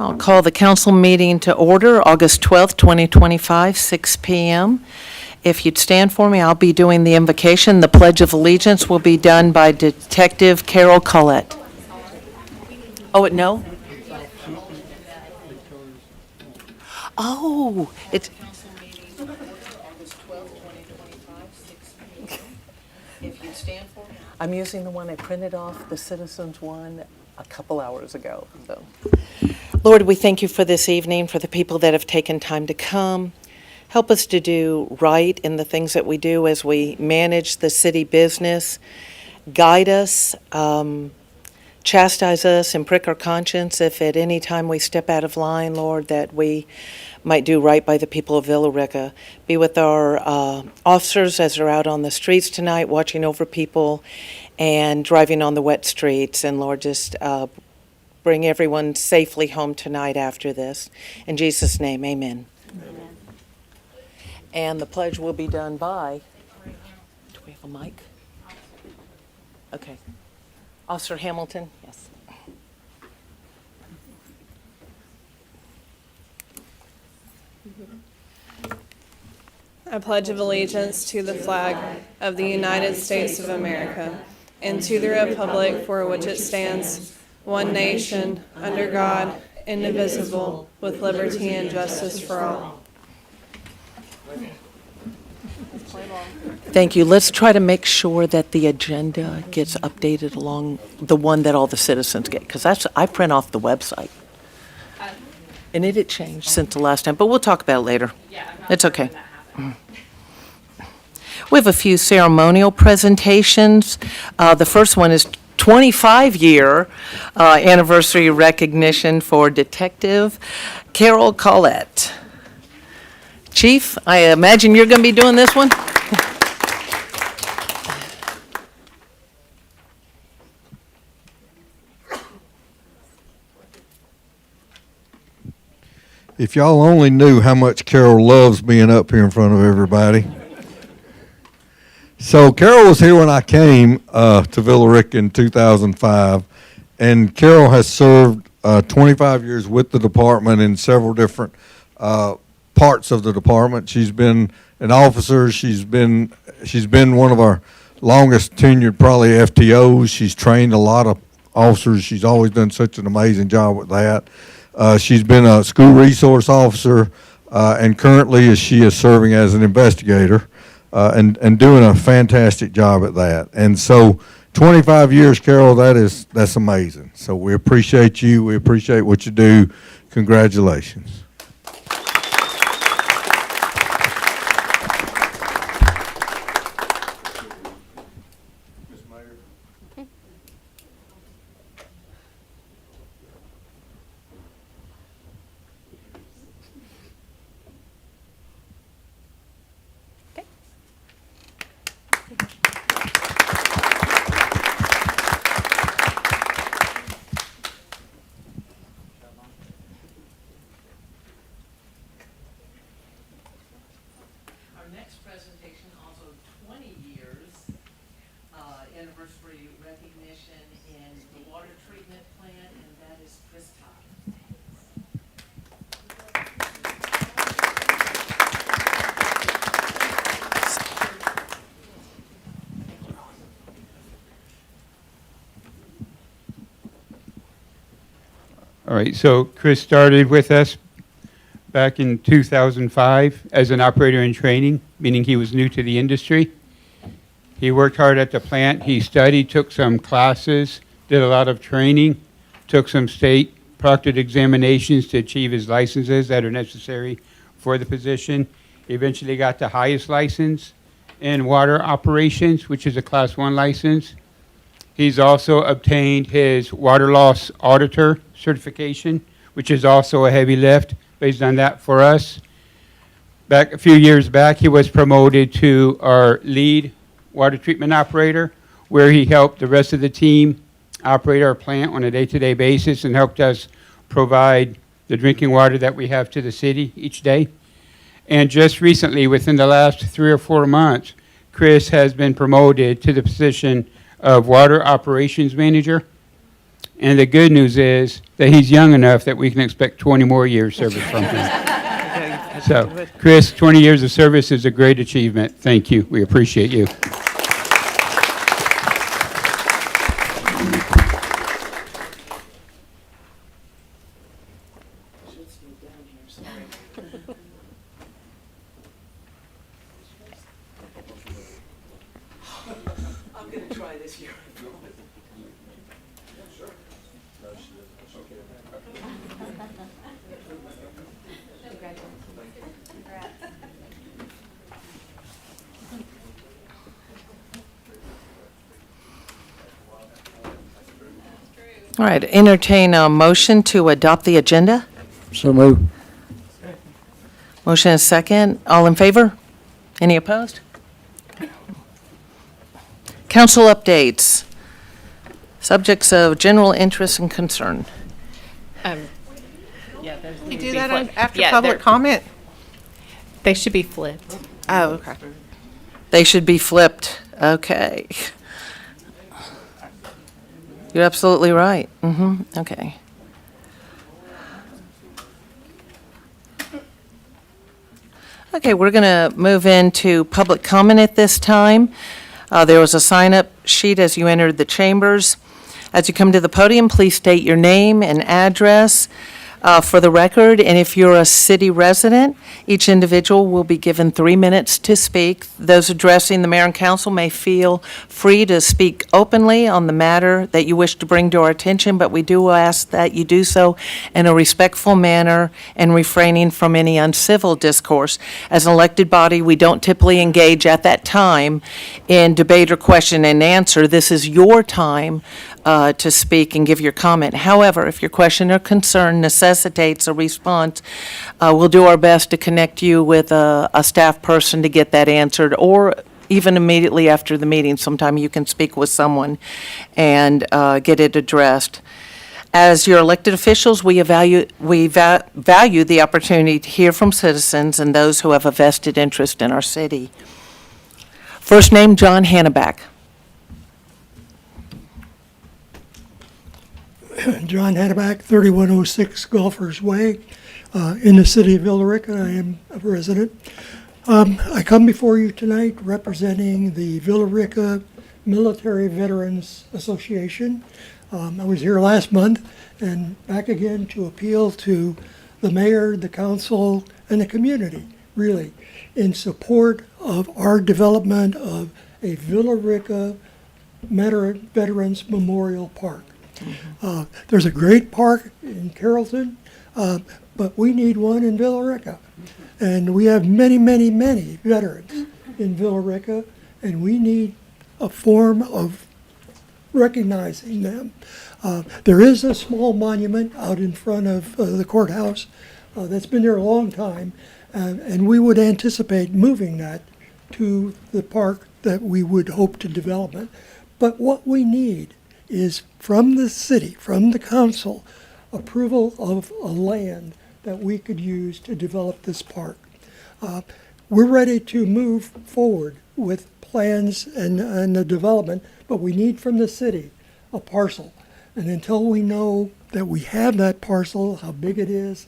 I'll call the council meeting to order, August 12th, 2025, 6 p.m. If you'd stand for me, I'll be doing the invocation. The Pledge of Allegiance will be done by Detective Carol Collette. Oh, no? Oh, it's... If you'd stand for me. I'm using the one I printed off, the Citizens one, a couple hours ago. So, Lord, we thank you for this evening, for the people that have taken time to come. Help us to do right in the things that we do as we manage the city business. Guide us, chastise us, and prick our conscience if at any time we step out of line, Lord, that we might do right by the people of Rica. Be with our officers as they're out on the streets tonight, watching over people and driving on the wet streets. And Lord, just bring everyone safely home tonight after this. In Jesus' name, amen. Amen. And the pledge will be done by, do we have a mic? Okay. Officer Hamilton, yes. I pledge of allegiance to the flag of the United States of America and to the republic for which it stands, one nation, under God, indivisible, with liberty and justice for all. Thank you. Let's try to make sure that the agenda gets updated along the one that all the citizens get, because I print off the website. And it had changed since the last time, but we'll talk about it later. It's okay. We have a few ceremonial presentations. The first one is 25-year anniversary recognition for Detective Carol Collette. Chief, I imagine you're going to be doing this one? If y'all only knew how much Carol loves being up here in front of everybody. So Carol was here when I came to Rica in 2005, and Carol has served 25 years with the department in several different parts of the department. She's been an officer. She's been one of our longest tenured probably FTOs. She's trained a lot of officers. She's always done such an amazing job with that. She's been a school resource officer, and currently she is serving as an investigator and doing a fantastic job at that. And so 25 years, Carol, that's amazing. So we appreciate you. We appreciate what you do. Congratulations. Anniversary recognition in the water treatment plant, and that is Chris Todd. All right, so Chris started with us back in 2005 as an operator in training, meaning he was new to the industry. He worked hard at the plant. He studied, took some classes, did a lot of training, took some state proctored examinations to achieve his licenses that are necessary for the position. He eventually got the highest license in water operations, which is a Class 1 license. He's also obtained his water loss auditor certification, which is also a heavy lift, but he's done that for us. A few years back, he was promoted to our lead water treatment operator, where he helped the rest of the team operate our plant on a day-to-day basis and helped us provide the drinking water that we have to the city each day. And just recently, within the last 3 or 4 months, Chris has been promoted to the position of water operations manager. And the good news is that he's young enough that we can expect 20 more years service from him. So, Chris, 20 years of service is a great achievement. Thank you. We appreciate you. I'm going to try this here. All right, entertain a motion to adopt the agenda. So moved. Motion is second. All in favor? Any opposed? Council updates. Subjects of general interest and concern. We do that after Yeah, public they're- comment? They should be flipped. Oh, okay. They should be flipped. Okay. You're absolutely right. Okay. Okay, we're going to move into public comment at this time. There was a sign-up sheet as you entered the chambers. As you come to the podium, please state your name and address for the record, and if you're a city resident, each individual will be given 3 minutes to speak. Those addressing the mayor and council may feel free to speak openly on the matter that you wish to bring to our attention, but we do ask that you do so in a respectful manner and refraining from any uncivil discourse. As an elected body, we don't typically engage at that time in debate or question and answer. This is your time to speak and give your comment. However, if your question or concern necessitates a response, we'll do our best to connect you with a staff person to get that answered, or even immediately after the meeting, sometime you can speak with someone and get it addressed. As your elected officials, we value the opportunity to hear from citizens and those who have a vested interest in our city. First name, John Hanneback. John Haddock, 3106 Golfers Way, in the city of Villa Rica. I am a resident. I come before you tonight representing the Villa Rica Military Veterans Association. I was here last month and back again to appeal to the mayor, the council, and the community, really, in support of our development of a Villa Rica Veterans Memorial Park. There's a great park in Carrollton, but we need one in Villa Rica. And we have many, many, many veterans in Villa Rica, and we need a form of recognizing them. There is a small monument out in front of the courthouse that's been there a long time, and we would anticipate moving that to the park that we would hope to develop it. But what we need is from the city, from the council, approval of a land that we could use to develop this park. We're ready to move forward with plans and the development, but we need from the city a parcel. And until we know that we have that parcel, how big it is,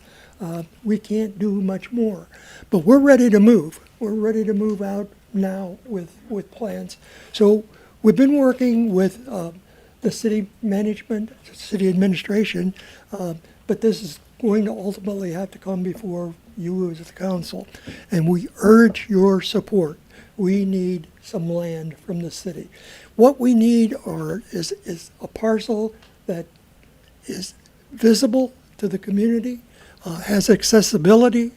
we can't do much more. But we're ready to move. We're ready to move out now with plans. So we've been working with the city management, city administration, but this is going to ultimately have to come before you as the council. And we urge your support. We need some land from the city. What we need is a parcel that is visible to the community, has accessibility,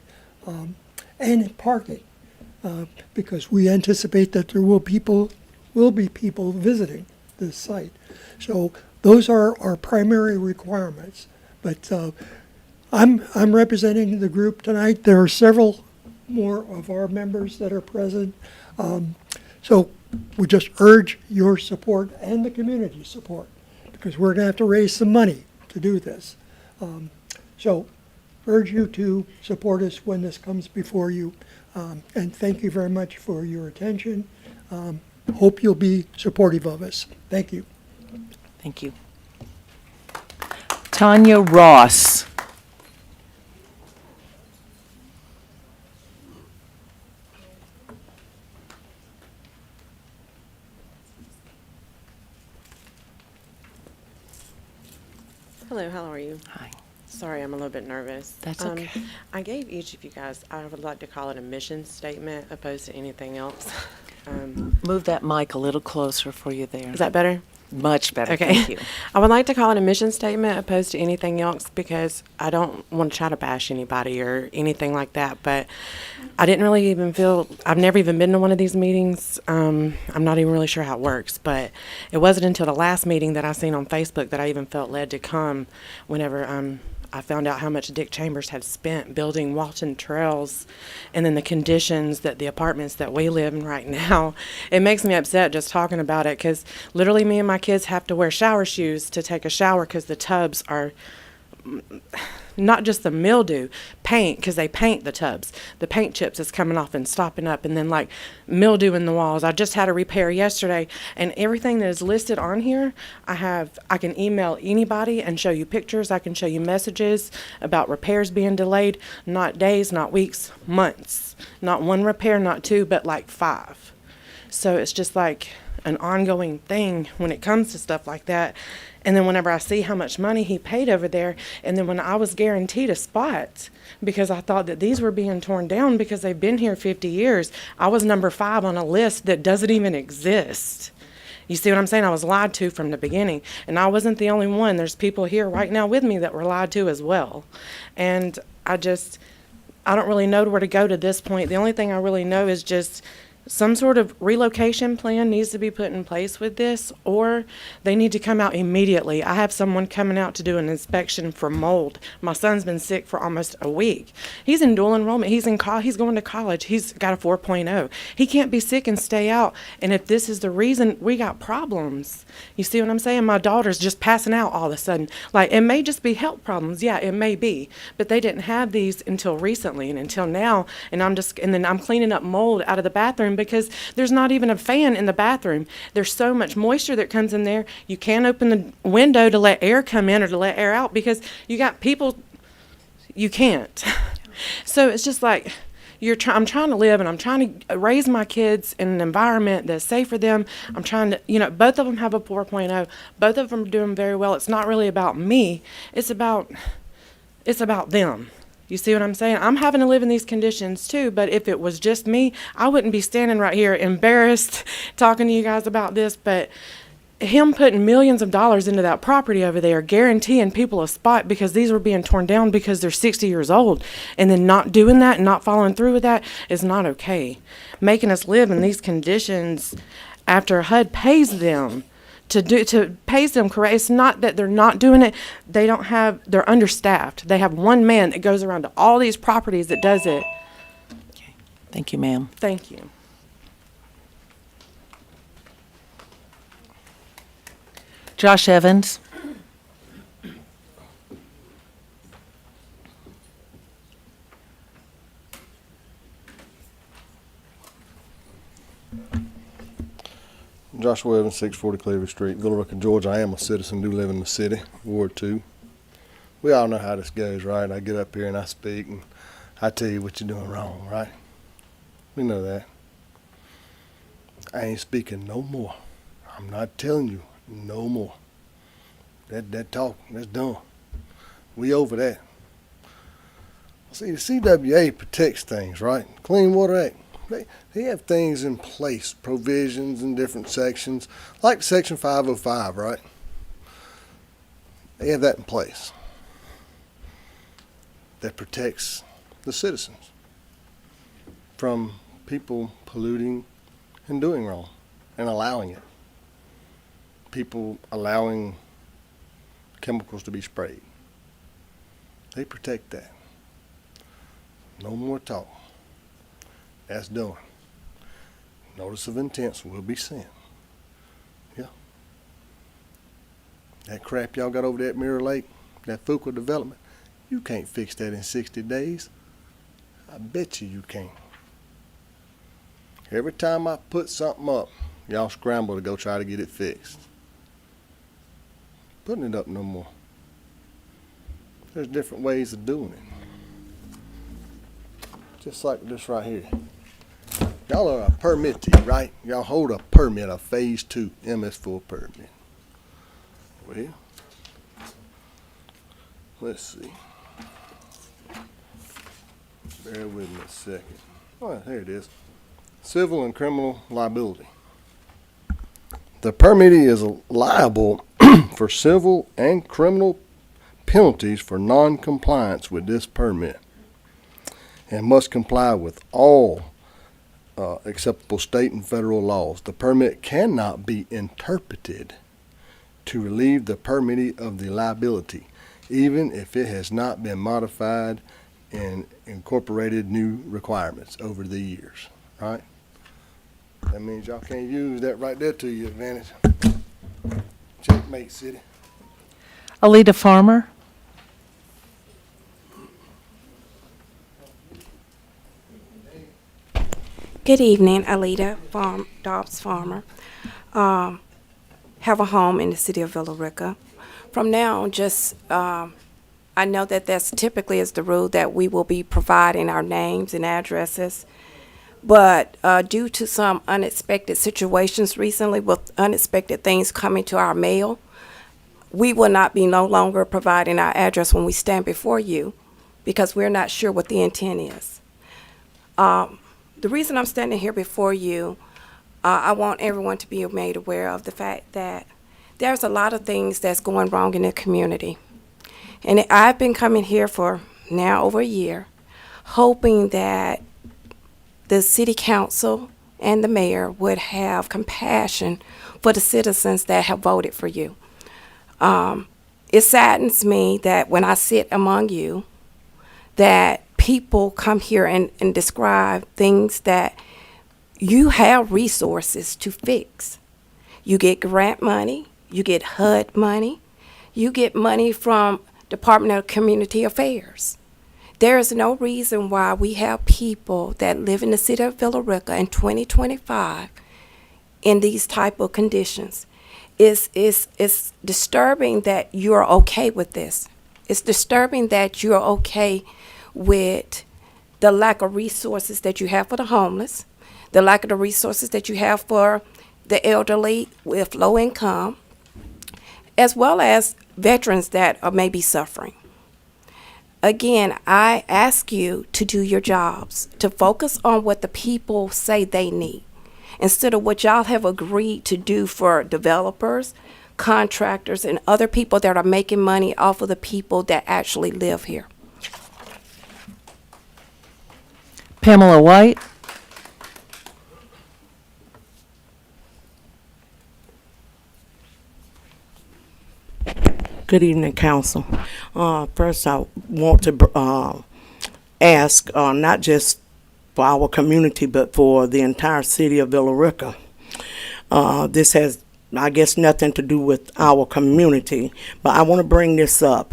and parking, because we anticipate that there will be people visiting this site. So those are our primary requirements. But I'm representing the group tonight. There are several more of our members that are present. So we just urge your support and the community support, because we're going to have to raise some money to do this. So urge you to support us when this comes before you. And thank you very much for your attention. Hope you'll be supportive of us. Thank you. Thank you. Tanya Ross. Hello, how are you? Hi. Sorry, I'm a little bit nervous. That's okay. I gave each of you guys, I would like to call it a mission statement opposed to anything else. Move that mic a little closer for you there. Is that better? Much better, Okay. thank you. I would like to call it a mission statement opposed to anything else because I don't want to try to bash anybody or anything like that, but I didn't really even feel, I've never even been to one of these meetings. I'm not even really sure how it works, but it wasn't until the last meeting that I seen on Facebook that I even felt led to come whenever I found out how much Dick Chambers had spent building Walton trails and then the conditions that the apartments that we live in right now. It makes me upset just talking about it because literally me and my kids have to wear shower shoes to take a shower because the tubs are not just the mildew, paint, because they paint the tubs. The paint chips is coming off and stopping up, and then like mildew in the walls. I just had a repair yesterday, and everything that is listed on here, I can email anybody and show you pictures. I can show you messages about repairs being delayed, not days, not weeks, months. Not one repair, not two, but like 5. So it's just like an ongoing thing when it comes to stuff like that. And then whenever I see how much money he paid over there, and then when I was guaranteed a spot because I thought that these were being torn down because they've been here 50 years, I was number 5 on a list that doesn't even exist. You see what I'm saying? I was lied to from the beginning. And I wasn't the only one. There's people here right now with me that were lied to as well. And I don't really know where to go to this point. The only thing I really know is just some sort of relocation plan needs to be put in place with this, or they need to come out immediately. I have someone coming out to do an inspection for mold. My son's been sick for almost a week. He's in dual enrollment. He's going to college. He's got a 4.0. He can't be sick and stay out. And if this is the reason, we got problems. You see what I'm saying? My daughter's just passing out all of a sudden. Like, it may just be health problems. Yeah, it may be. But they didn't have these until recently and until now. And then I'm cleaning up mold out of the bathroom because there's not even a fan in the bathroom. There's so much moisture that comes in there. You can't open the window to let air come in or to let air out because you got people, you can't. So it's just like, I'm trying to live and I'm trying to raise my kids in an environment that's safe for them. I'm trying to, both of them have a 4.0. Both of them are doing very well. It's not really about me. It's about them. You see what I'm saying? I'm having to live in these conditions too, but if it was just me, I wouldn't be standing right here embarrassed talking to you guys about this, but him putting millions of dollars into that property over there, guaranteeing people a spot because these were being torn down because they're 60 years old, and then not doing that and not following through with that is not okay. Making us live in these conditions after HUD pays them pays them correct. It's not that they're not doing it. They're understaffed. They have one man that goes around to all these properties that does it. Okay. Thank you, ma'am. Thank you. Josh Evans. Joshua Evans, 640 Cleaver Street, Villa Rica, Georgia. I am a citizen, do live in the city, Ward 2. We all know how this goes, right? I get up here and I speak and I tell you what you're doing wrong, right? We know that. I ain't speaking no more. I'm not telling you no more. That talk, that's done. We over that. See, the CWA protects things, right? Clean Water Act. They have things in place, provisions in different sections, like Section 505, right? They have that in place that protects the citizens from people polluting and doing wrong and allowing it. People allowing chemicals to be sprayed. They protect that. No more talk. That's done. Notice of intents will be sent. Yeah. That crap y'all got over there at Mirror Lake, that Fuqua development, you can't fix that in 60 days. I bet you can't. Every time I put something up, y'all scramble to go try to get it fixed. Putting it up no more. There's different ways of doing it. Just like this right here. Y'all are a permittee, right? Y'all hold a permit, a phase 2 MS4 permit. Well, let's see. Bear with me a second. Oh, here it is. Civil and criminal liability. The permittee is liable for civil and criminal penalties for non-compliance with this permit and must comply with all acceptable state and federal laws. The permit cannot be interpreted to relieve the permittee of the liability, even if it has not been modified and incorporated new requirements over the years, right? That means y'all can't use that right there to your advantage. Checkmate, city. Alita Farmer. Good evening, Alita Dobbs Farmer. Have a home in the city of Villa Rica. From now on, I know that that's typically is the rule that we will be providing our names and addresses. But due to some unexpected situations recently with unexpected things coming to our mail, we will not be no longer providing our address when we stand before you because we're not sure what the intent is. The reason I'm standing here before you, I want everyone to be made aware of the fact that there's a lot of things that's going wrong in the community. And I've been coming here for now over a year, hoping that the city council and the mayor would have compassion for the citizens that have voted for you. It saddens me that when I sit among you, that people come here and describe things that you have resources to fix. You get grant money, you get HUD money, you get money from Department of Community Affairs. There is no reason why we have people that live in the city of Villa Rica in 2025 in these type of conditions. It's disturbing that you're okay with this. It's disturbing that you're okay with the lack of resources that you have for the homeless, the lack of the resources that you have for the elderly with low income, as well as veterans that are maybe suffering. Again, I ask you to do your jobs, to focus on what the people say they need, instead of what y'all have agreed to do for developers, contractors, and other people that are making money off of the people that actually live here. Pamela White. Good evening, Council. First, I want to ask, not just for our community, but for the entire city of Villa Rica. This has, I guess, nothing to do with our community, but I want to bring this up.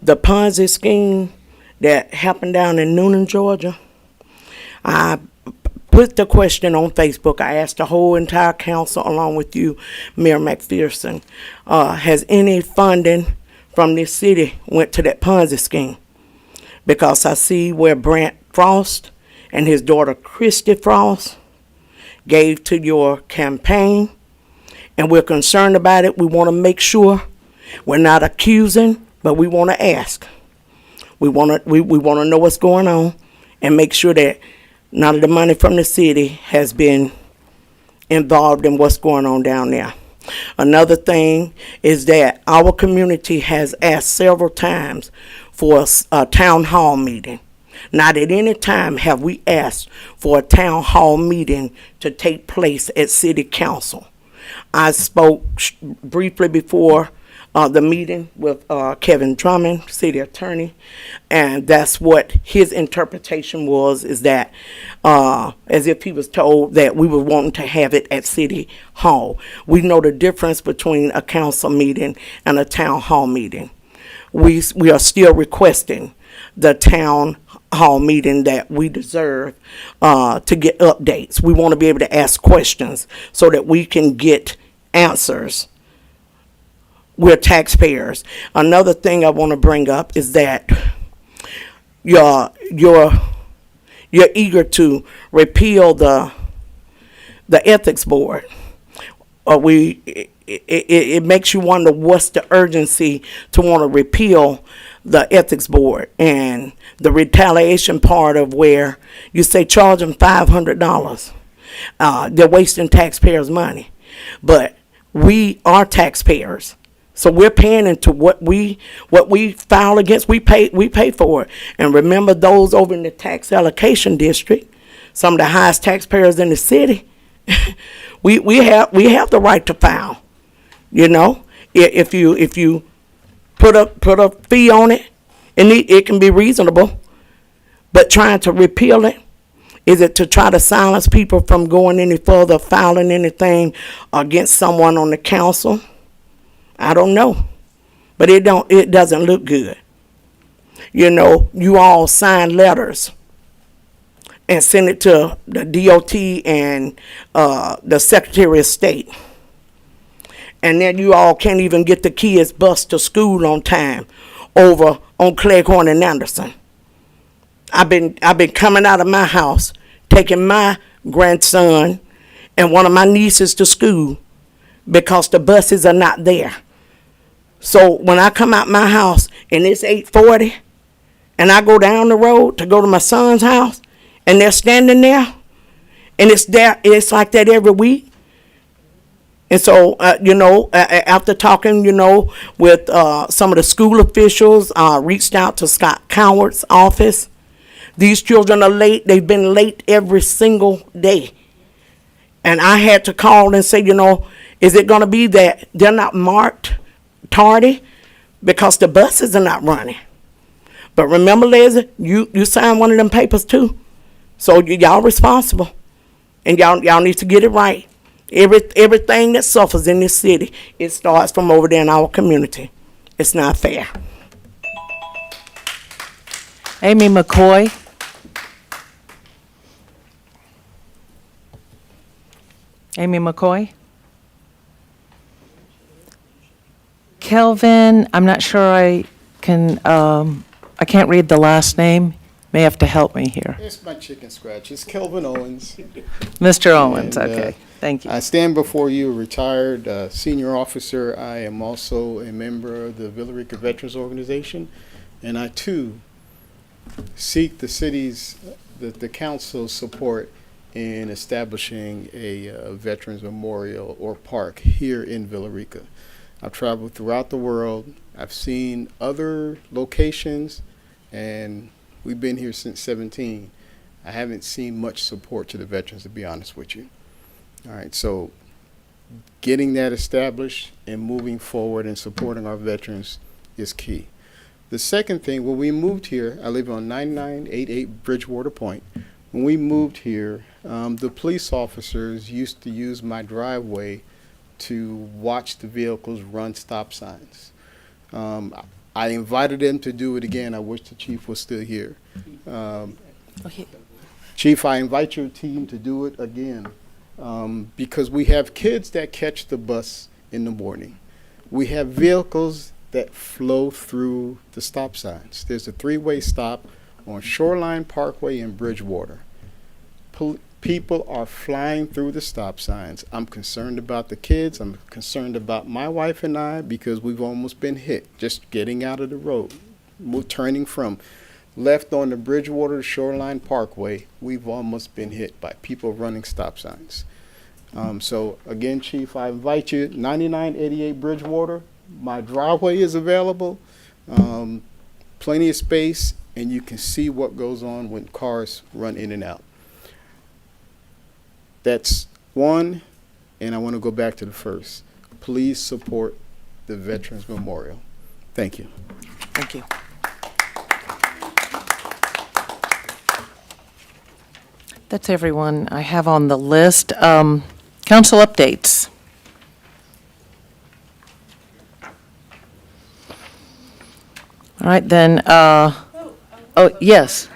The Ponzi scheme that happened down in Noonan, Georgia, I put the question on Facebook. I asked the whole entire council along with you, Mayor McPherson, has any funding from this city went to that Ponzi scheme? Because I see where Brant Frost and his daughter Christy Frost gave to your campaign, and we're concerned about it. We want to make sure we're not accusing, but we want to ask. We want to know what's going on and make sure that none of the money from the city has been involved in what's going on down there. Another thing is that our community has asked several times for a town hall meeting. Not at any time have we asked for a town hall meeting to take place at city council. I spoke briefly before the meeting with Kevin Drummond, city attorney, and that's what his interpretation was, is that as if he was told that we were wanting to have it at city hall. We know the difference between a council meeting and a town hall meeting. We are still requesting the town hall meeting that we deserve to get updates. We want to be able to ask questions so that we can get answers we're taxpayers. Another thing I want to bring up is that you're eager to repeal the ethics board. It makes you wonder what's the urgency to want to repeal the ethics board and the retaliation part of where you say charge them $500. They're wasting taxpayers' money, but we are taxpayers, so we're paying into what we file against. We pay for it. And remember, those over in the tax allocation district, some of the highest taxpayers in the city, we have the right to file. You know, if you put a fee on it, and it can be reasonable, but trying to repeal it, is it to try to silence people from going any further, filing anything against someone on the council? I don't know, but it doesn't look good. You know, you all sign letters and send it to the DOT and the Secretary of State. And then you all can't even get the kids bused to school on time over on Cleghorn and Anderson. I've been coming out of my house, taking my grandson and one of my nieces to school because the buses are not there. So when I come out my house and it's 8:40 and I go down the road to go to my son's house and they're standing there, and it's like that every week. And so, after talking, with some of the school officials, reached out to Scott Coward's office. These children are late. They've been late every single day. And I had to call and say, is it going to be that they're not marked tardy because the buses are not running? But remember, Leslie, you signed one of them papers too. So y'all responsible. And y'all need to get it right. Everything that suffers in this city, it starts from over there in our community. It's not fair. Amy McCoy. Amy McCoy. Kelvin, I'm not sure I can't read the last name. May have to help me here. It's my chicken scratch. It's Kelvin Owens. Mr. Owens, And, okay. Thank you. I stand before you, a retired senior officer. I am also a member of the Villa Rica Veterans Organization, and I too seek the city's, the council's support in establishing a Veterans Memorial or Park here in Villa Rica. I've traveled throughout the world. I've seen other locations, and we've been here since 17. I haven't seen much support to the veterans, to be honest with you. All right, so getting that established and moving forward and supporting our veterans is key. The second thing, when we moved here, I live on 9988 Bridgewater Point. When we moved here, the police officers used to use my driveway to watch the vehicles run stop signs. I invited them to do it again. I wish the chief was still here. Chief, I invite your team to do it again. Because we have kids that catch the bus in the morning. We have vehicles that flow through the stop signs. There's a 3-way stop on Shoreline Parkway in Bridgewater. People are flying through the stop signs. I'm concerned about the kids. I'm concerned about my wife and I because we've almost been hit just getting out of the road. Turning from left on the Bridgewater to Shoreline Parkway, we've almost been hit by people running stop signs. So again, Chief, I invite you, 9988 Bridgewater, my driveway is available, plenty of space, and you can see what goes on when cars run in and out. That's one, and I want to go back to the first. Please support the Veterans Memorial. Thank you. Thank you. That's everyone I have on the list. Council updates. All right, then, yes.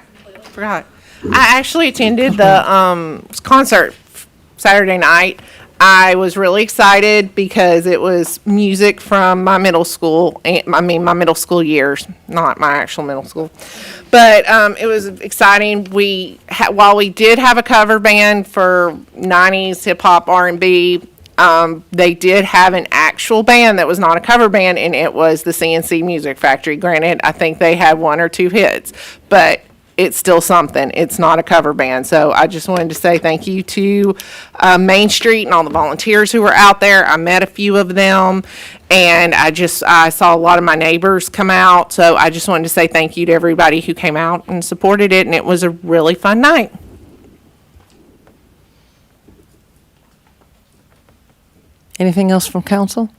Forgot. I actually attended the concert Saturday night. I was really excited because it was music from my middle school, my middle school years, not my actual middle school. But it was exciting. While we did have a cover band for 90s hip hop, R&B, they did have an actual band that was not a cover band, and it was the CNC Music Factory. Granted, I think they had 1 or 2 hits, but it's still something. It's not a cover band. So I just wanted to say thank you to Main Street and all the volunteers who were out there. I met a few of them, and I saw a lot of my neighbors come out. So I just wanted to say thank you to everybody who came out and supported it, and it was a really fun night. Anything else from council?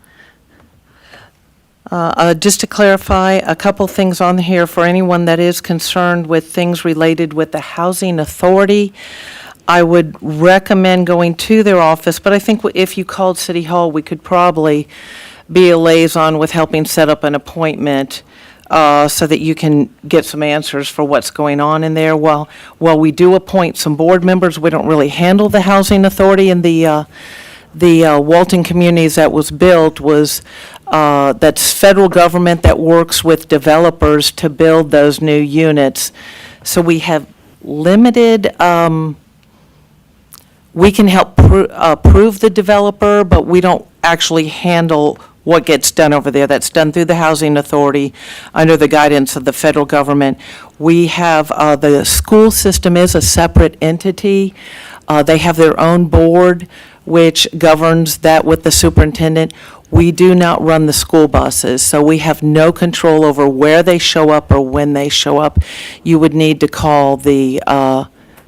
Just to clarify, a couple things on here for anyone that is concerned with things related with the Housing Authority. I would recommend going to their office, but I think if you called City Hall, we could probably be a liaison with helping set up an appointment so that you can get some answers for what's going on in there. While we do appoint some board members, we don't really handle the Housing Authority, and the Walton Communities that was built was, that's federal government that works with developers to build those new units. So we have limited, we can help approve the developer, but we don't actually handle what gets done over there. That's done through the Housing Authority under the guidance of the federal government. We have, the school system is a separate entity. They have their own board, which governs that with the superintendent. We do not run the school buses, so we have no control over where they show up or when they show up. You would need to call the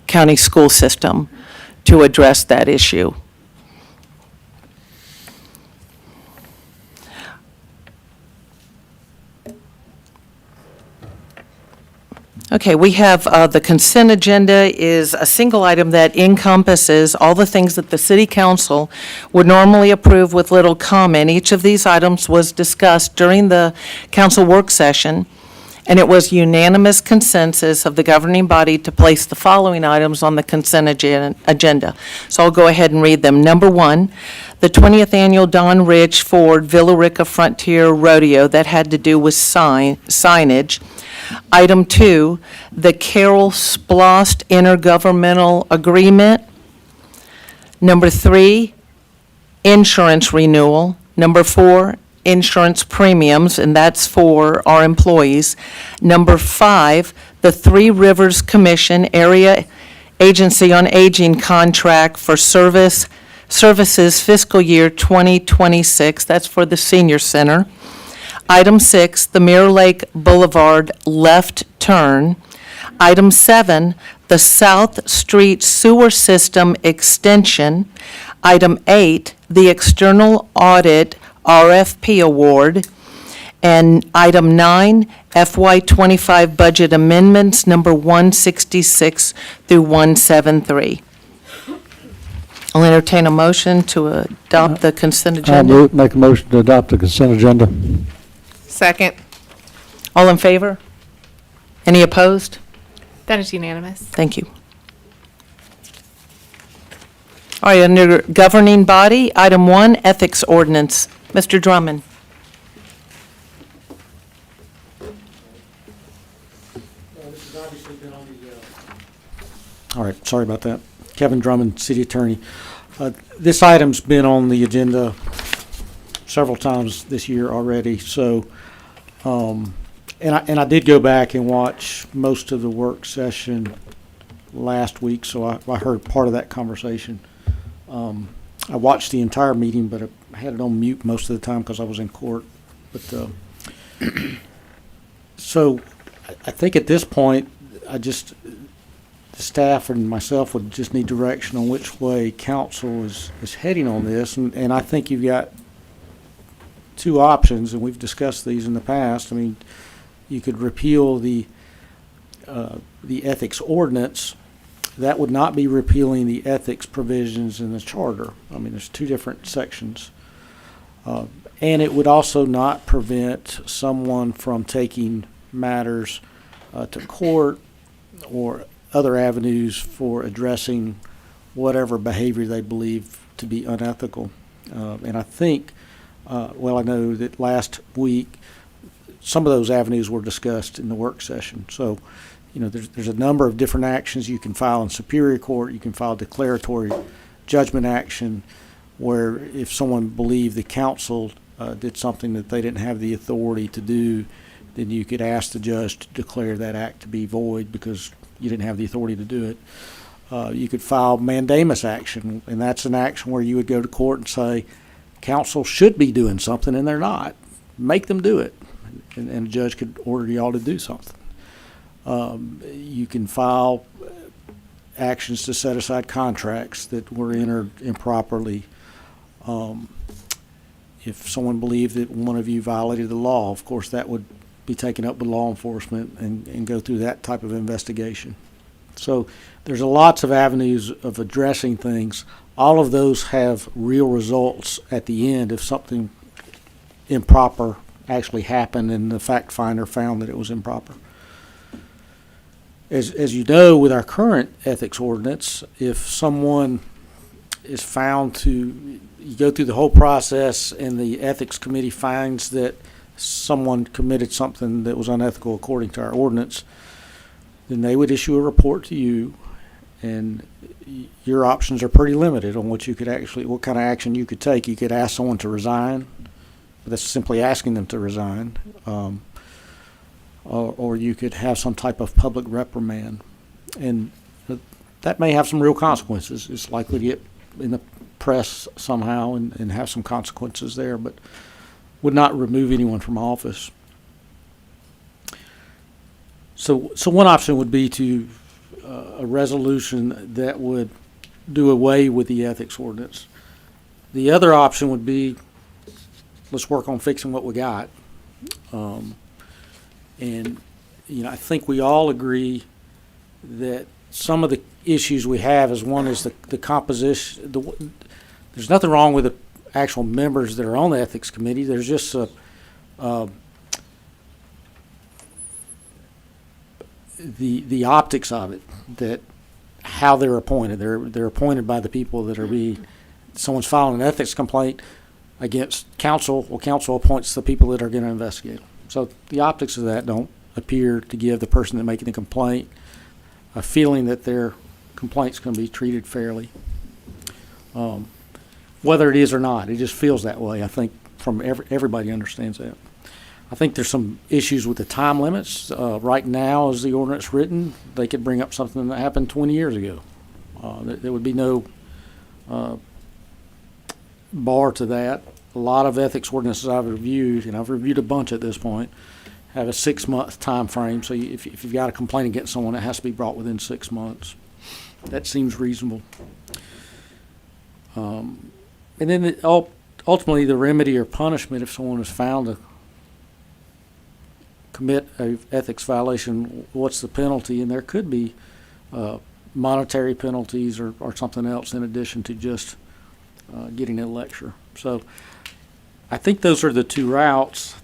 county school system to address that issue. Okay, we have the consent agenda is a single item that encompasses all the things that the city council would normally approve with little comment. Each of these items was discussed during the council work session, and it was unanimous consensus of the governing body to place the following items on the consent agenda. So I'll go ahead and read them. Number 1, the 20th annual Don Rich Ford Villa Rica Frontier Rodeo that had to do with signage. Item 2, the Carroll Splost Intergovernmental Agreement. Number 3, insurance renewal. Number 4, insurance premiums, and that's for our employees. Number 5, the Three Rivers Commission Area Agency on Aging contract for services fiscal year 2026. That's for the senior center. Item 6, the Mirror Lake Boulevard left turn. Item 7, the South Street Sewer System extension. Item 8, the External Audit RFP award. And item 9, FY25 budget amendments, number 166 through 173. I'll entertain a motion to adopt the consent agenda. Make a motion to adopt the consent agenda. Second. All in favor? Any opposed? That is unanimous. Thank you. All right, under governing body, item 1, ethics ordinance. Mr. Drummond. All right, sorry about that. Kevin Drummond, City Attorney. This item's been on the agenda several times this year already, so, and I did go back and watch most of the work session last week, so I heard part of that conversation. I watched the entire meeting, but I had it on mute most of the time because I was in court. But so I think at this point, the staff and myself would just need direction on which way council is heading on this, and I think you've got two options, and we've discussed these in the past. I mean, you could repeal the ethics ordinance. That would not be repealing the ethics provisions in the charter. I mean, there's two different sections. And it would also not prevent someone from taking matters to court or other avenues for addressing whatever behavior they believe to be unethical. And I think, I know that last week, some of those avenues were discussed in the work session. So, there's a number of different actions you can file in Superior Court. You can file declaratory judgment action, where if someone believed the council did something that they didn't have the authority to do, then you could ask the judge to declare that act to be void because you didn't have the authority to do it. You could file mandamus action, and that's an action where you would go to court and say, council should be doing something and they're not. Make them do it. And a judge could order y'all to do something. You can file actions to set aside contracts that were entered improperly. If someone believed that one of you violated the law, of course, that would be taken up with law enforcement and go through that type of investigation. So there's lots of avenues of addressing things. All of those have real results at the end if something improper actually happened and the fact finder found that it was improper. As you know, with our current ethics ordinance, if someone is found to, you go through the whole process and the ethics committee finds that someone committed something that was unethical according to our ordinance, then they would issue a report to you, and your options are pretty limited on what kind of action you could take. You could ask someone to resign. That's simply asking them to resign. Or you could have some type of public reprimand. And that may have some real consequences. It's likely to get in the press somehow and have some consequences there, but would not remove anyone from office. So one option would be to a resolution that would do away with the ethics ordinance. The other option would be, let's work on fixing what we got. And I think we all agree that some of the issues we have is one is the composition. There's nothing wrong with the actual members that are on the ethics committee. There's just the optics of it, that how they're appointed. They're appointed by the people that are someone's filing an ethics complaint against council. Well, council appoints the people that are going to investigate them. So the optics of that don't appear to give the person that's making the complaint a feeling that their complaint's going to be treated fairly. Whether it is or not, it just feels that way. I think from everybody understands that. I think there's some issues with the time limits. Right now, as the ordinance written, they could bring up something that happened 20 years ago. There would be no bar to that. A lot of ethics ordinances I've reviewed, and I've reviewed a bunch at this point, have a 6-month time frame. So if you've got a complaint against someone, it has to be brought within 6 months. That seems reasonable. And then ultimately the remedy or punishment if someone is found to commit a ethics violation, what's the penalty? And there could be monetary penalties or something else in addition to just getting a lecture. So I think those are the two routes.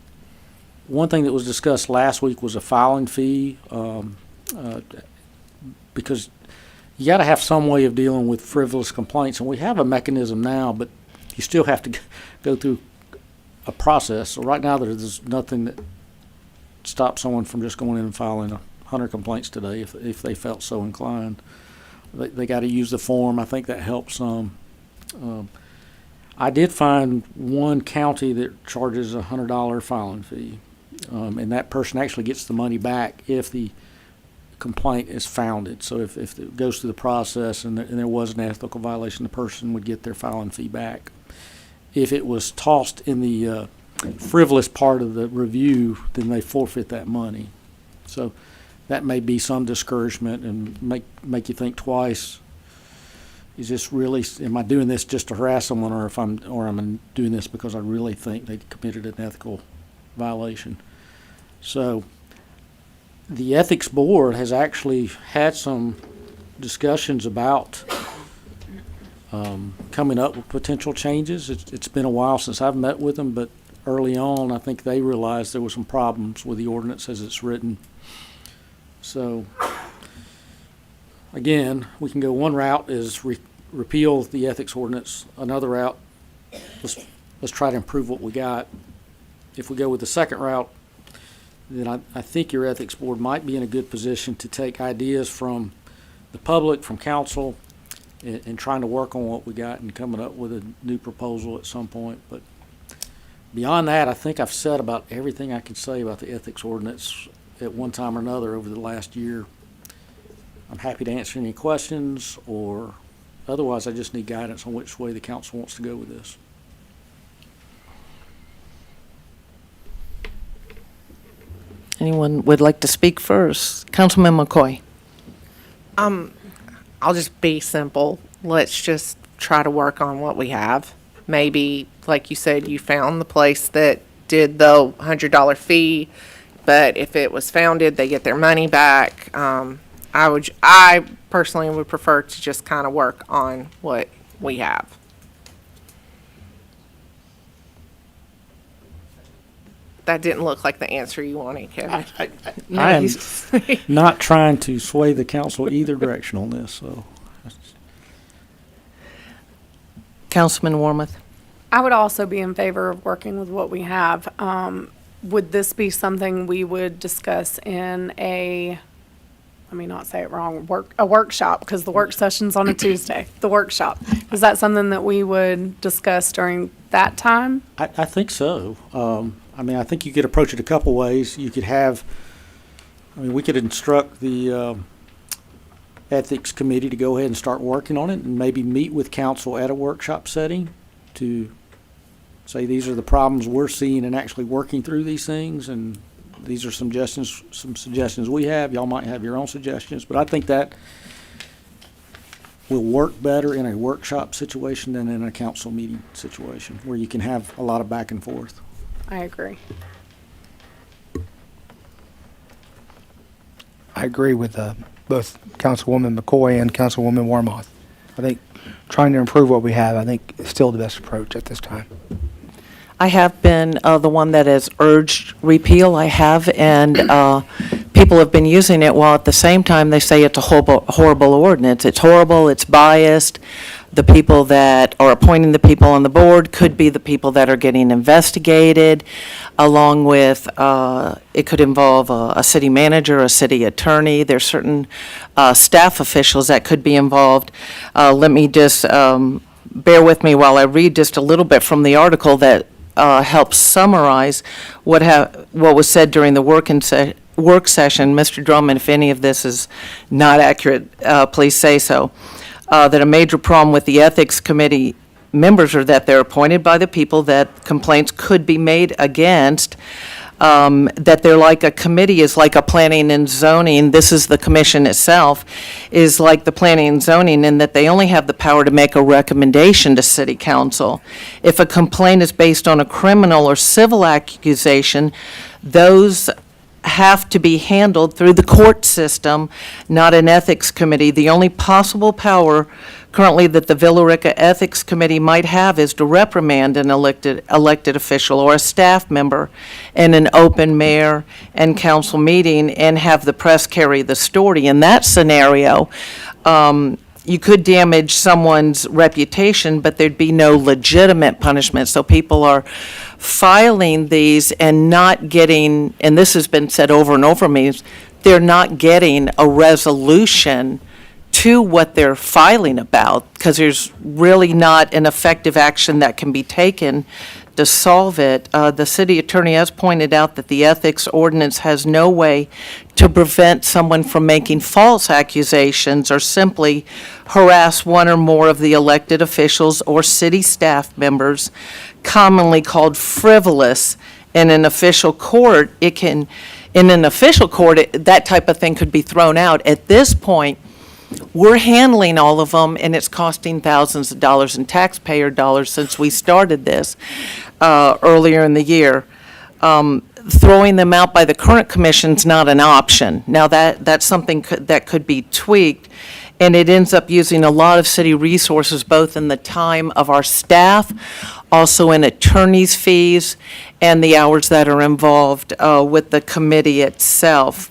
One thing that was discussed last week was a filing fee, because you got to have some way of dealing with frivolous complaints, and we have a mechanism now, but you still have to go through a process. So right now there's nothing that stops someone from just going in and filing 100 complaints today if they felt so inclined. They got to use the form. I think that helps some. I did find one county that charges a $100 filing fee, and that person actually gets the money back if the complaint is founded. So if it goes through the process and there was an ethical violation, the person would get their filing fee back. If it was tossed in the frivolous part of the review, then they forfeit that money. So that may be some discouragement and make you think twice. Is this really? Am I doing this just to harass someone, or am I doing this because I really think they committed an ethical violation? So the ethics board has actually had some discussions about coming up with potential changes. It's been a while since I've met with them, but early on, I think they realized there were some problems with the ordinance as it's written. So again, we can go one route is repeal the ethics ordinance. Another route, let's try to improve what we got. If we go with the second route, then I think your ethics board might be in a good position to take ideas from the public, from council, and trying to work on what we got and coming up with a new proposal at some point. But beyond that, I think I've said about everything I can say about the ethics ordinance at one time or another over the last year. I'm happy to answer any questions, or otherwise I just need guidance on which way the council wants to go with this. Anyone would like to speak first? Councilman McCoy. I'll just be simple. Let's just try to work on what we have. Maybe, like you said, you found the place that did the $100 fee, but if it was founded, they get their money back. I personally would prefer to just kind of work on what we have. That didn't look like the answer you wanted, Kevin. I am not trying to sway the council either direction on this, so. Councilman Warmoth. I would also be in favor of working with what we have. Would this be something we would discuss in let me not say it wrong, a workshop, because the work session's on a Tuesday, the workshop. Is that something that we would discuss during that time? I think so. I think you could approach it a couple ways. You could we could instruct the ethics committee to go ahead and start working on it and maybe meet with council at a workshop setting to say these are the problems we're seeing and actually working through these things, and these are some suggestions we have. Y'all might have your own suggestions, but I think that will work better in a workshop situation than in a council meeting situation where you can have a lot of back and forth. I agree. I agree with both Councilwoman McCoy and Councilwoman Warmoth. I think trying to improve what we have, I think, is still the best approach at this time. I have been the one that has urged repeal. I have, and people have been using it while at the same time they say it's a horrible ordinance. It's horrible, it's biased. The people that are appointing the people on the board could be the people that are getting investigated, along with, it could involve a city manager, a city attorney. There's certain staff officials that could be involved. Let me just bear with me while I read just a little bit from the article that helps summarize what was said during the work session. Mr. Drummond, if any of this is not accurate, please say so. That a major problem with the ethics committee members are that they're appointed by the people that complaints could be made against, that they're like a committee is like a planning and zoning. This is the commission itself, is like the planning and zoning in that they only have the power to make a recommendation to city council. If a complaint is based on a criminal or civil accusation, those have to be handled through the court system, not an ethics committee. The only possible power currently that the Villa Rica Ethics Committee might have is to reprimand an elected official or a staff member in an open mayor and council meeting and have the press carry the story. In that scenario, you could damage someone's reputation, but there'd be no legitimate punishment. So people are filing these and not getting, and this has been said over and over, means they're not getting a resolution to what they're filing about, because there's really not an effective action that can be taken to solve it. The city attorney has pointed out that the ethics ordinance has no way to prevent someone from making false accusations or simply harass one or more of the elected officials or city staff members, commonly called frivolous. In an official court, that type of thing could be thrown out. At this point, we're handling all of them, and it's costing thousands of dollars in taxpayer dollars since we started this earlier in the year. Throwing them out by the current commission's not an option. Now, that's something that could be tweaked, and it ends up using a lot of city resources, both in the time of our staff, also in attorneys' fees, and the hours that are involved with the committee itself.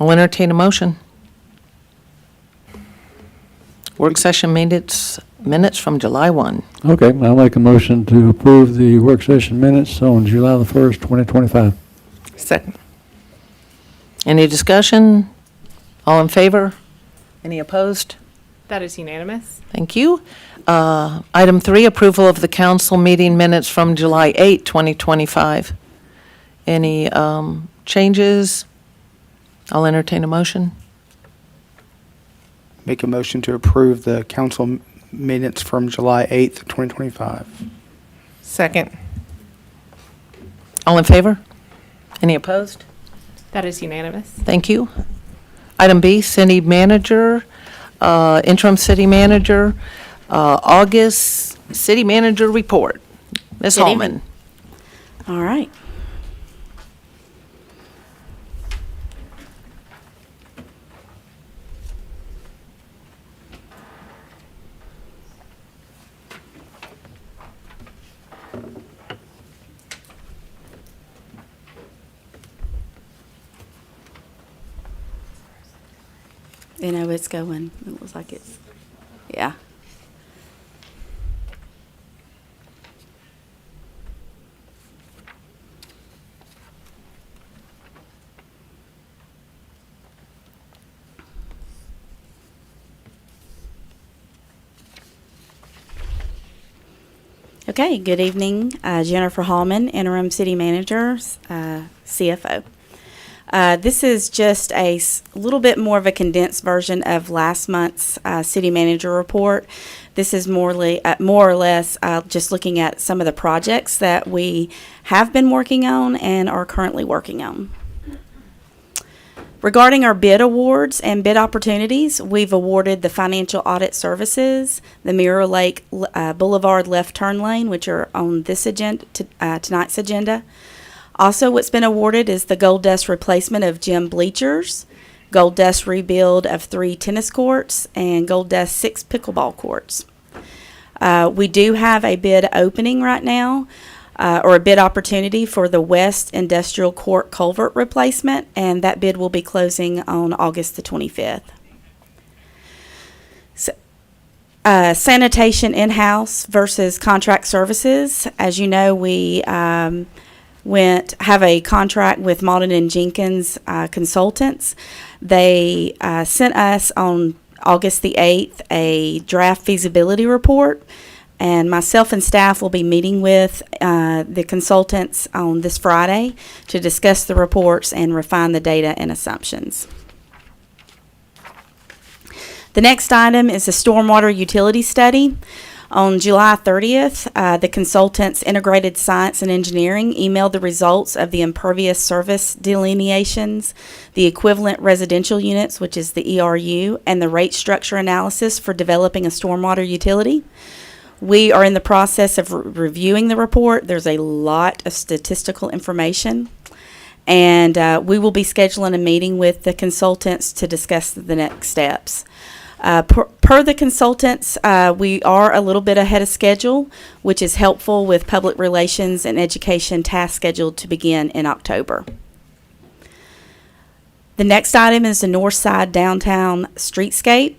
I'll entertain a motion. Work session minutes from July 1. Okay, I'll make a motion to approve the work session minutes on July the 1st, 2025. Second. Any discussion? All in favor? Any opposed? That is unanimous. Thank you. Item 3, approval of the council meeting minutes from July 8, 2025. Any changes? I'll entertain a motion. Make a motion to approve the council minutes from July 8th, 2025. Second. All in favor? Any opposed? That is unanimous. Thank you. Item B, city manager, interim city manager, August city manager report. Ms. Good Hallman. All right. You know, it's going. It looks like it's, yeah. Okay, good evening. Jennifer Hallman, Interim City Manager, CFO. This is just a little bit more of a condensed version of last month's City Manager report. This is more or less just looking at some of the projects that we have been working on and are currently working on. Regarding our bid awards and bid opportunities, we've awarded the financial audit services, the Mirror Lake Boulevard left turn lane, which are on this agenda, tonight's agenda. Also, what's been awarded is the gold dust replacement of gym bleachers, gold dust rebuild of 3 tennis courts, and gold dust 6 pickleball courts. We do have a bid opening right now, or a bid opportunity for the West Industrial Court culvert replacement, and that bid will be closing on August the 25th. Sanitation in-house versus contract services. As you know, we have a contract with Malden and Jenkins Consultants. They sent us on August the 8th a draft feasibility report, and myself and staff will be meeting with the consultants on this Friday to discuss the reports and refine the data and assumptions. The next item is a stormwater utility study. On July 30th, the consultants Integrated Science and Engineering emailed the results of the impervious surface delineations, the equivalent residential units, which is the ERU, and the rate structure analysis for developing a stormwater utility. We are in the process of reviewing the report. There's a lot of statistical information, and we will be scheduling a meeting with the consultants to discuss the next steps. Per the consultants, we are a little bit ahead of schedule, which is helpful with public relations and education tasks scheduled to begin in October. The next item is the North Side Downtown Streetscape.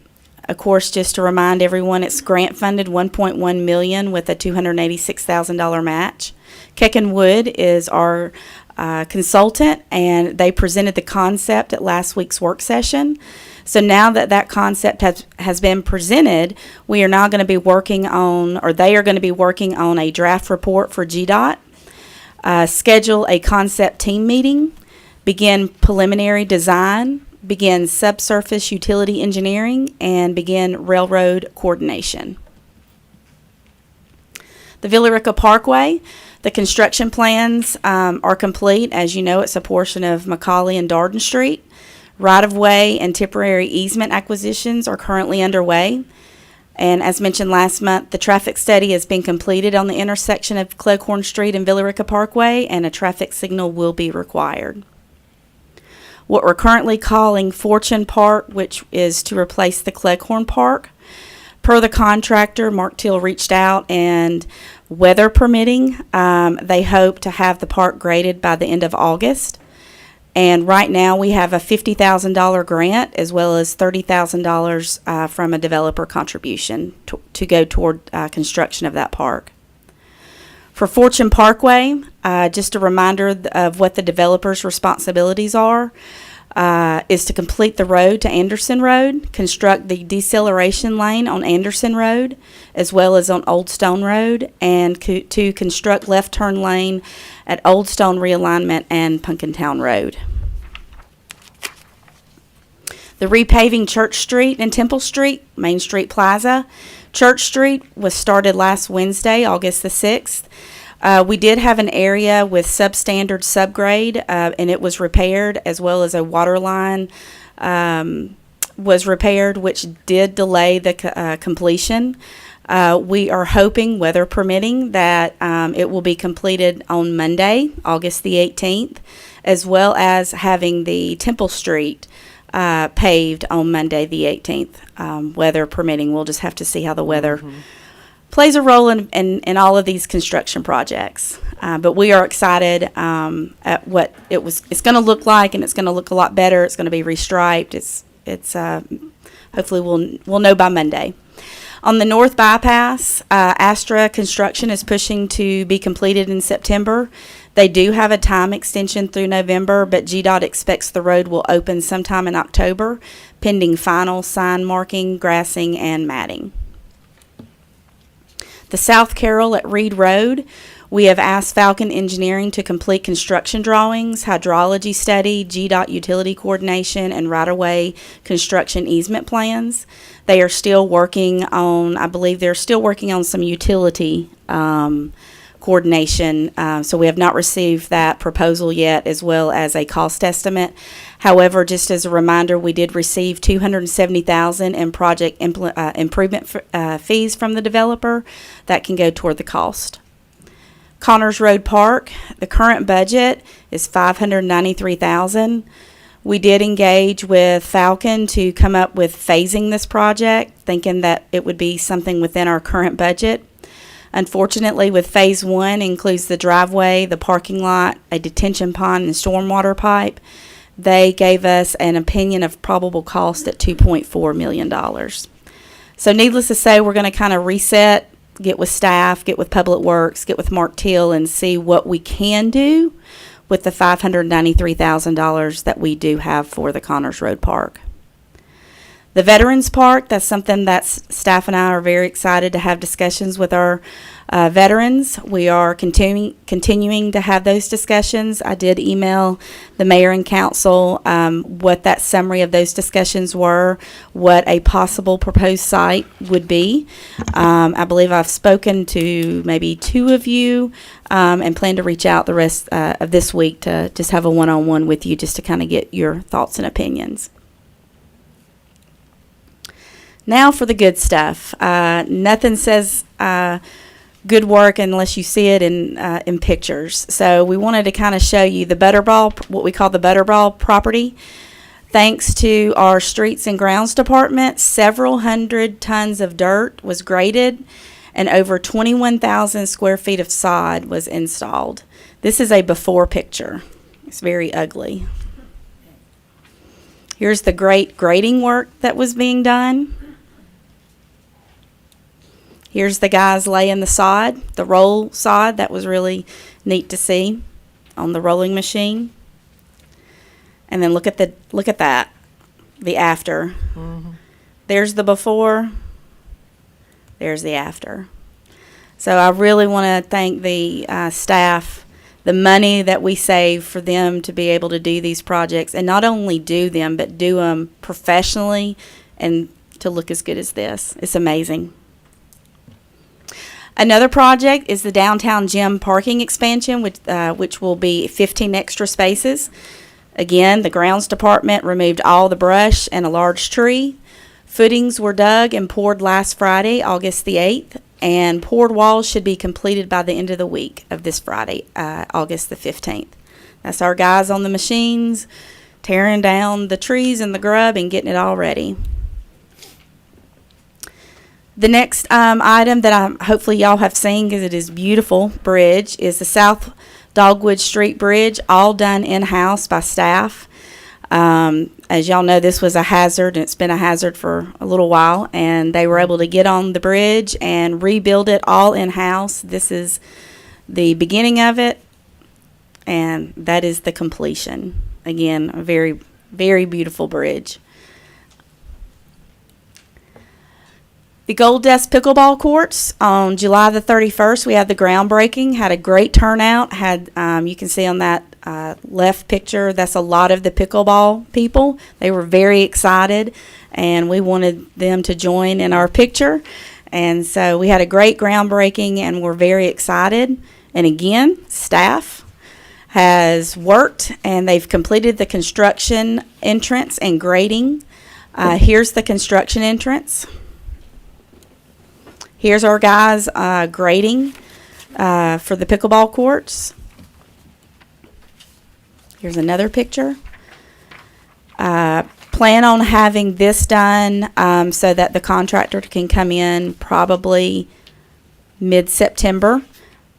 Of course, just to remind everyone, it's grant funded $1.1 million with a $286,000 match. Keck and Wood is our consultant, and they presented the concept at last week's work session. So now that that concept has been presented, we are now going to be working on, or they are going to be working on a draft report for GDOT, schedule a concept team meeting, begin preliminary design, begin subsurface utility engineering, and begin railroad coordination. The Villa Rica Parkway, the construction plans are complete. As you know, it's a portion of Macaulay and Darden Street. Right-of-way and temporary easement acquisitions are currently underway. And as mentioned last month, the traffic study has been completed on the intersection of Cleghorn Street and Villa Rica Parkway, and a traffic signal will be required. What we're currently calling Fortune Park, which is to replace the Cleghorn Park. Per the contractor, Mark Till reached out, and weather permitting, they hope to have the park graded by the end of August. And right now, we have a $50,000 grant as well as $30,000 from a developer contribution to go toward construction of that park. For Fortune Parkway, just a reminder of what the developer's responsibilities are, is to complete the road to Anderson Road, construct the deceleration lane on Anderson Road, as well as on Old Stone Road, and to construct left turn lane at Old Stone Realignment and Punkintown Road. The repaving Church Street and Temple Street, Main Street Plaza. Church Street was started last Wednesday, August the 6th. We did have an area with substandard subgrade, and it was repaired, as well as a water line was repaired, which did delay the completion. We are hoping, weather permitting, that it will be completed on Monday, August the 18th, as well as having the Temple Street paved on Monday the 18th, weather permitting. We'll just have to see how the weather plays a role in all of these construction projects. But we are excited at what it's going to look like, and it's going to look a lot better. It's going to be restriped. It's hopefully we'll know by Monday. On the North Bypass, Astra construction is pushing to be completed in September. They do have a time extension through November, but GDOT expects the road will open sometime in October, pending final sign marking, grassing, and matting. The South Carroll at Reed Road, we have asked Falcon Engineering to complete construction drawings, hydrology study, GDOT utility coordination, and right-of-way construction easement plans. They are still working on, I believe they're still working on some utility coordination, so we have not received that proposal yet, as well as a cost estimate. However, just as a reminder, we did receive $270,000 in project improvement fees from the developer that can go toward the cost. Connors Road Park, the current budget is $593,000. We did engage with Falcon to come up with phasing this project, thinking that it would be something within our current budget. Unfortunately, with phase one includes the driveway, the parking lot, a detention pond, and stormwater pipe, they gave us an opinion of probable cost at $2.4 million. So needless to say, we're going to kind of reset, get with staff, get with Public Works, get with Mark Teal, and see what we can do with the $593,000 that we do have for the Connors Road Park. The Veterans Park, that's something that staff and I are very excited to have discussions with our veterans. We are continuing to have those discussions. I did email the mayor and council what that summary of those discussions were, what a possible proposed site would be. I believe I've spoken to maybe two of you and plan to reach out the rest of this week to just have a one-on-one with you just to kind of get your thoughts and opinions. Now for the good stuff. Nothing says good work unless you see it in pictures. So we wanted to kind of show you the Butterball, what we call the Butterball property. Thanks to our Streets and Grounds Department, several hundred tons of dirt was graded and over 21,000 square feet of sod was installed. This is a before picture. It's very ugly. Here's the great grading work that was being done. Here's the guys laying the sod, the roll sod. That was really neat to see on the rolling machine. And then look at that, the after. Mm-hmm. There's the before. There's the after. So I really want to thank the staff, the money that we save for them to be able to do these projects, and not only do them, but do them professionally and to look as good as this. It's amazing. Another project is the downtown gym parking expansion, which will be 15 extra spaces. Again, the grounds department removed all the brush and a large tree. Footings were dug and poured last Friday, August the 8th, and poured walls should be completed by the end of the week of this Friday, August the 15th. That's our guys on the machines, tearing down the trees and the grub and getting it all ready. The next item that hopefully y'all have seen, because it is beautiful bridge, is the South Dogwood Street Bridge, all done in-house by staff. As y'all know, this was a hazard, and it's been a hazard for a little while, and they were able to get on the bridge and rebuild it all in-house. This is the beginning of it, and that is the completion. Again, a very, very beautiful bridge. The Gold Dust Pickleball Courts on July the 31st, we had the groundbreaking, had a great turnout. Had you can see on that left picture, that's a lot of the pickleball people. They were very excited, and we wanted them to join in our picture. And so we had a great groundbreaking, and we're very excited. And again, staff has worked, and they've completed the construction entrance and grading. Here's the construction entrance. Here's our guys grading for the pickleball courts. Here's another picture. Plan on having this done so that the contractor can come in probably mid-September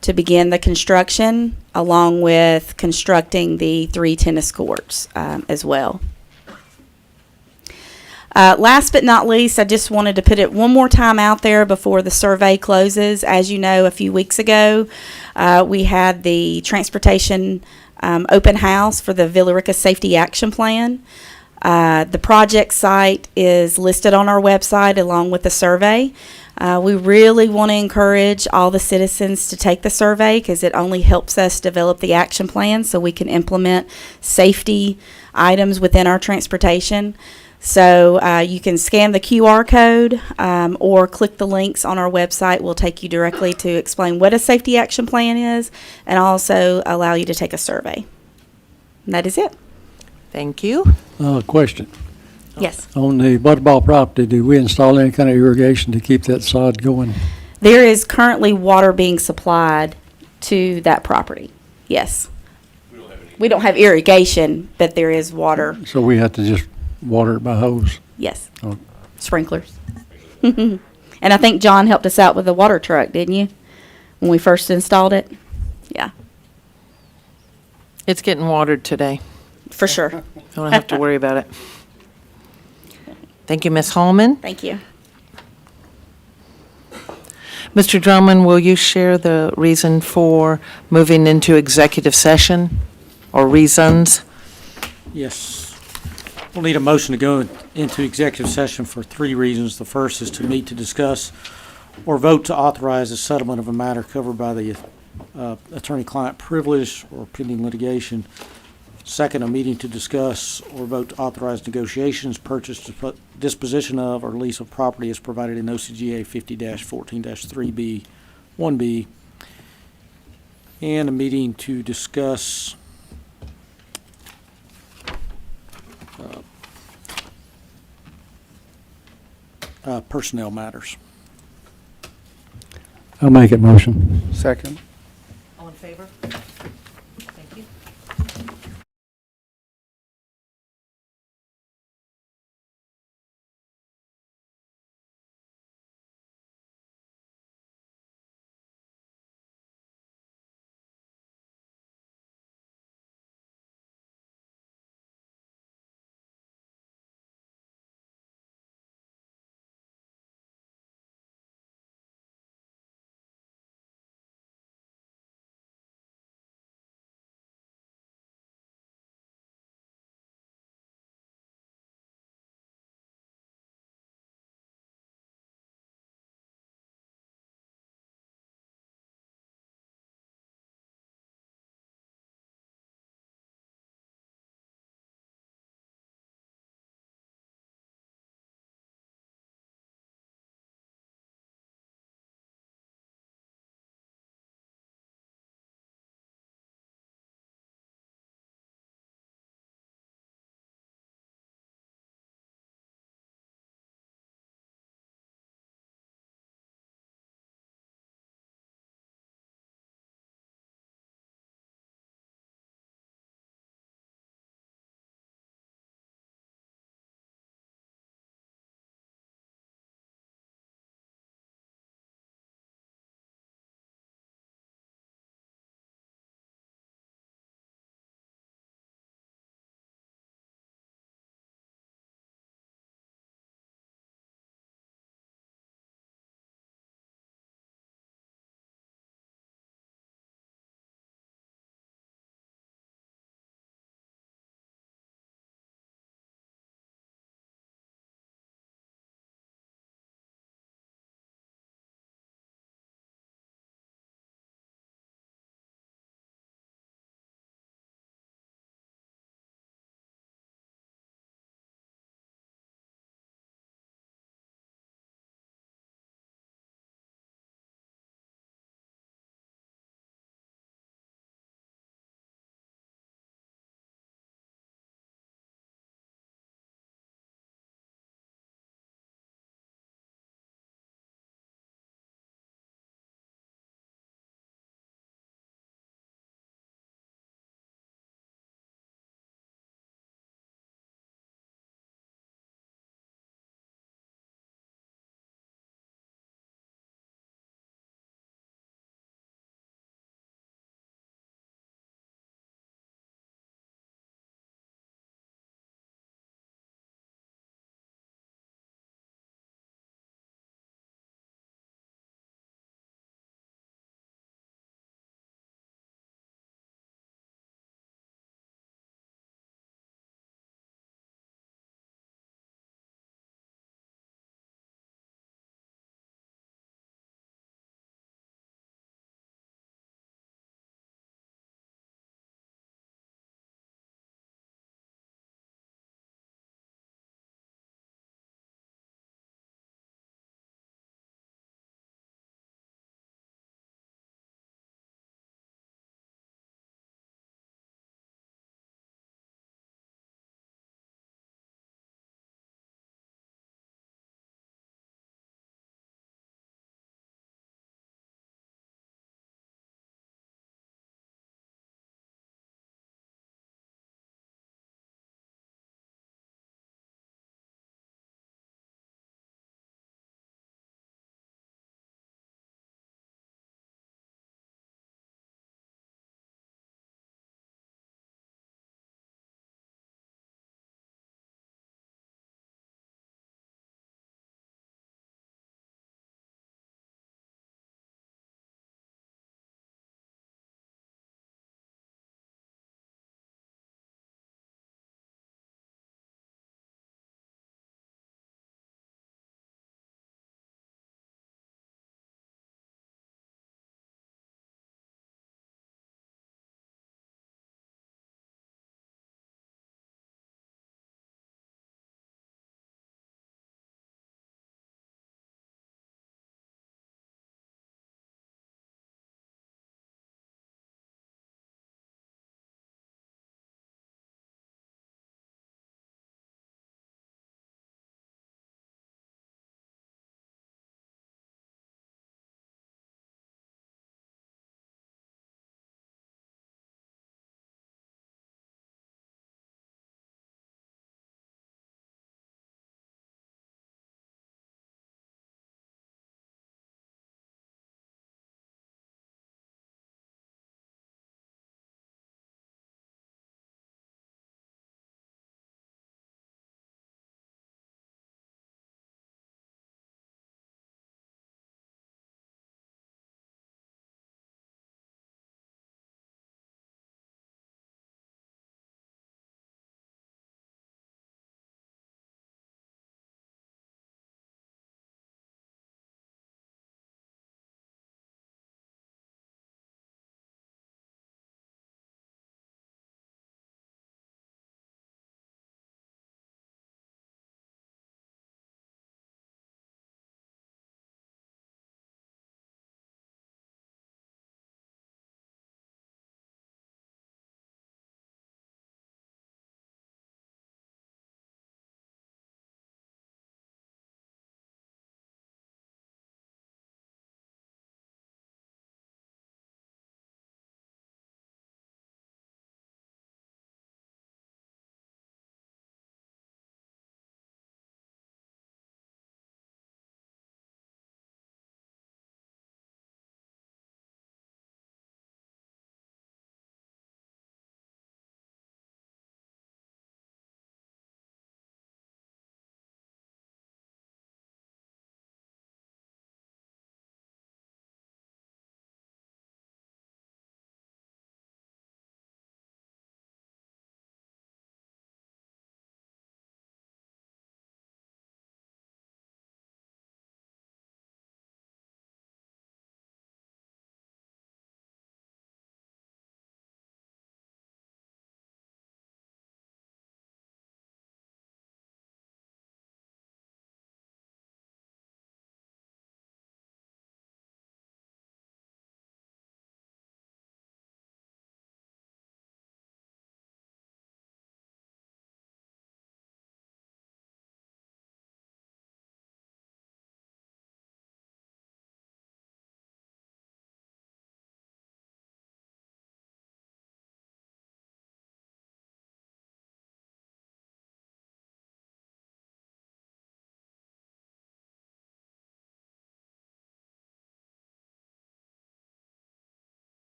to begin the construction, along with constructing the 3 tennis courts as well. Last but not least, I just wanted to put it one more time out there before the survey closes. As you know, a few weeks ago, we had the transportation open house for the Villa Rica Safety Action Plan. The project site is listed on our website along with the survey. We really want to encourage all the citizens to take the survey because it only helps us develop the action plan so we can implement safety items within our transportation. So you can scan the QR code or click the links on our website. We'll take you directly to explain what a safety action plan is and also allow you to take a survey. And that is it. Thank you. Question. Yes. On the Butterball property, did we install any kind of irrigation to keep that sod going? There is currently water being supplied to that property. Yes. We don't have irrigation, but there is water. So we have to just water it by hose? Yes. Oh. Sprinklers. And I think John helped us out with the water truck, didn't you? When we first installed it? Yeah. It's getting watered today. For sure. Don't have to worry about it. Thank you, Ms. Hallman. Thank you. Mr. Drummond, will you share the reason for moving into executive session or reasons? Yes. We'll need a motion to go into executive session for 3 reasons. The first is to meet to discuss or vote to authorize the settlement of a matter covered by the attorney-client privilege or pending litigation. Second, a meeting to discuss or vote to authorize negotiations, purchase, disposition of, or lease of property as provided in OCGA 50-14-3B, 1B. And a meeting to discuss personnel matters. I'll make it motion. Second. All in favor?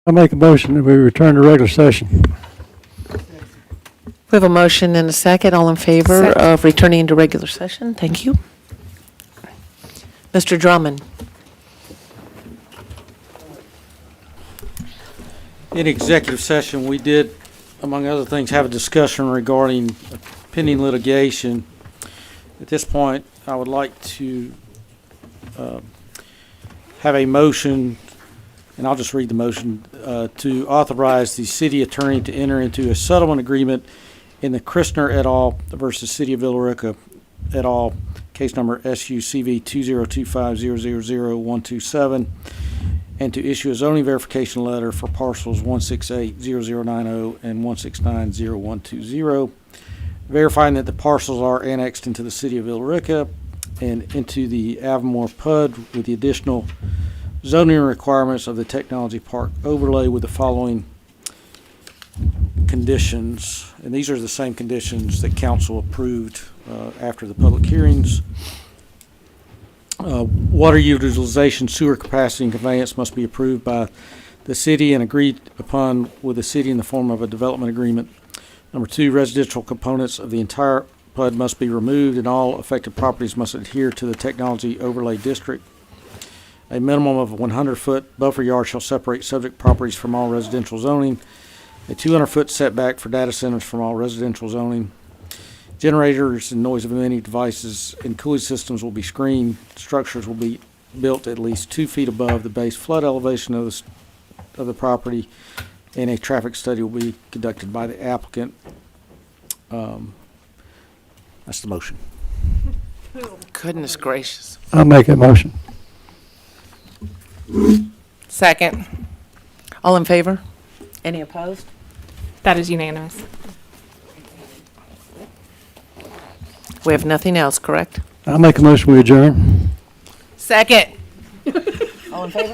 I make a motion that we return to regular session. We have a motion and a second. All in favor Second. of returning into regular session? Thank you. Mr. Drummond? In executive session, we did, among other things, have a discussion regarding pending litigation. At this point, I would like to have a motion, and I'll just read the motion, to authorize the city attorney to enter into a settlement agreement in the Christner et al. Versus City of Villa Rica et al. Case number SUCV 2025000127, and to issue a zoning verification letter for parcels 1680090 and 1690120, verifying that the parcels are annexed into the City of Villa Rica and into the Avamore PUD with the additional zoning requirements of the Technology Park overlay with the following conditions. And these are the same conditions that council approved after the public hearings. Water utilization, sewer capacity, and conveyance must be approved by the city and agreed upon with the city in the form of a development agreement. Number 2, residential components of the entire PUD must be removed and all affected properties must adhere to the technology overlay district. A minimum of 100-foot buffer yard shall separate subject properties from all residential zoning. A 200-foot setback for data centers from all residential zoning. Generators and noise emitting devices and cooling systems will be screened. Structures will be built at least 2 feet above the base flood elevation of the property, and a traffic study will be conducted by the applicant. That's the motion. Goodness gracious. I'll make a motion. Second. All in favor? Any opposed? That is unanimous. We have nothing else, correct? I'll make a motion we adjourn. Second. All in favor?